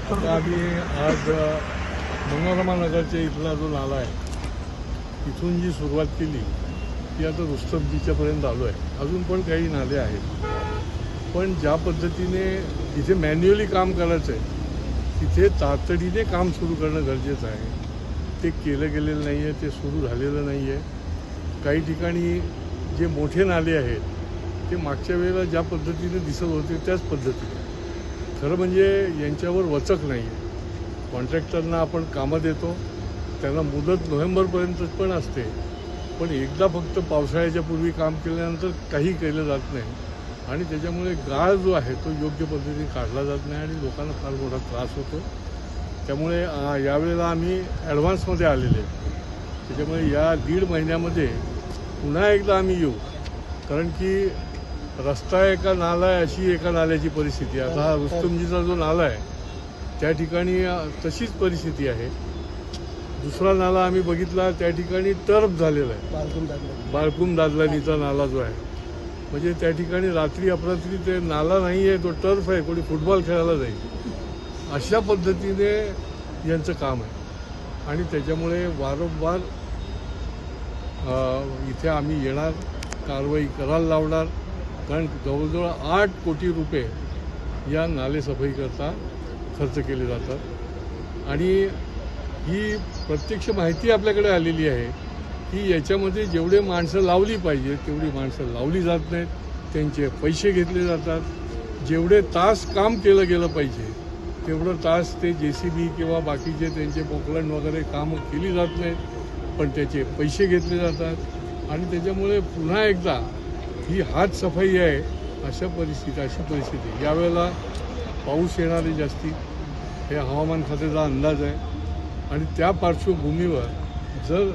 आता आम्ही आज मनोरमा नगरच्या इथला जो नाला आहे तिथून जी सुरुवात केली ती आता रुस्तम बीच्यापर्यंत आलो आहे. अजून पण काही नाले आहेत, पण ज्या पद्धतीने जिथे मॅन्युअली काम करायचं आहे तिथे तातडीने काम सुरू करणं गरजेचं आहे. ते केलं गेलेलं नाही आहे, ते सुरू झालेलं नाही आहे. काही ठिकाणी जे मोठे नाले आहेत ते मागच्या वेळेला ज्या पद्धतीने दिसत होते त्याच पद्धतीने, खरं म्हणजे यांच्यावर वचक नाही आहे. कॉन्ट्रॅक्टरना आपण कामं देतो, त्यांना मुदत नोव्हेंबरपर्यंत पण असते, पण एकदा फक्त पावसाळ्याच्या पूर्वी काम केल्यानंतर काही केलं जात नाही आणि त्याच्यामुळे गाळ जो आहे तो योग्य पद्धतीने काढला जात नाही आणि लोकांना फार मोठा त्रास होतो. त्यामुळे यावेळेला आम्ही ॲडव्हान्समध्ये आलेले आहे. त्याच्यामुळे या 1.5 महिन्यामध्ये पुन्हा एकदा आम्ही येऊ, कारण की रस्ता आहे का नाला आहे अशी एका नाल्याची परिस्थिती आहे. आता हा रुस्तमजीचा जो नाला आहे त्या ठिकाणी तशीच परिस्थिती आहे. दुसरा नाला आम्ही बघितला त्या ठिकाणी टर्फ झालेला आहे, बाळकुम दादलानीचा नाला जो आहे, म्हणजे त्या ठिकाणी रात्री अपरात्री ते नाला नाही आहे, तो टर्फ आहे, कोणी फुटबॉल खेळायला जाईल अशा पद्धतीने यांचं काम आहे. आणि त्याच्यामुळे वारंवार इथे आम्ही येणार, कारवाई करायला लावणार, कारण जवळजवळ 8 कोटी रुपये या नालेसफाईकरता खर्च केले जातात. आणि ही प्रत्यक्ष माहिती आपल्याकडे आलेली आहे की याच्यामध्ये जेवढे माणसं लावली पाहिजे तेवढी माणसं लावली जात नाहीत, त्यांचे पैसे घेतले जातात. जेवढे तास काम केलं गेलं पाहिजे तेवढं तास ते JCB किंवा बाकीचे त्यांचे पोकलंड वगैरे कामं केली जात नाहीत, पण त्याचे पैसे घेतले जातात. आणि त्याच्यामुळे पुन्हा एकदा ही हातसफाई आहे अशी परिस्थिती. यावेळेला पाऊस येणार आहे जास्ती, हे हवामान खात्याचा अंदाज आहे. आणि त्या पार्श्वभूमीवर जर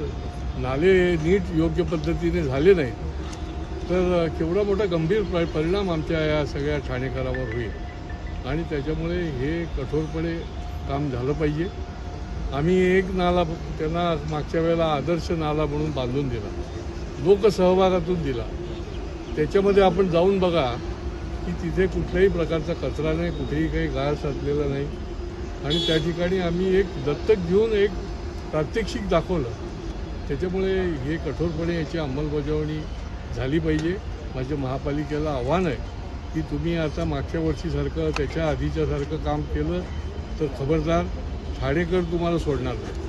नाले नीट योग्य पद्धतीने झाले नाहीत तर केवढा मोठा गंभीर परिणाम आमच्या या सगळ्या ठाणेकरावर होईल. आणि त्याच्यामुळे हे कठोरपणे काम झालं पाहिजे. आम्ही एक नाला त्यांना मागच्या वेळेला आदर्श नाला म्हणून बांधून दिला, लोकसहभागातून दिला. त्याच्यामध्ये आपण जाऊन बघा की तिथे कुठल्याही प्रकारचा कचरा नाही, कुठेही काही गाळ साचलेला नाही. आणि त्या ठिकाणी आम्ही एक दत्तक घेऊन एक प्रात्यक्षिक दाखवलं. त्याच्यामुळे हे कठोरपणे याची अंमलबजावणी झाली पाहिजे. माझ्या महापालिकेला आव्हान आहे की तुम्ही आता मागच्या वर्षीसारखं त्याच्या आधीच्यासारखं काम केलं तर खबरदार ठाणेकर तुम्हाला सोडणार नाही.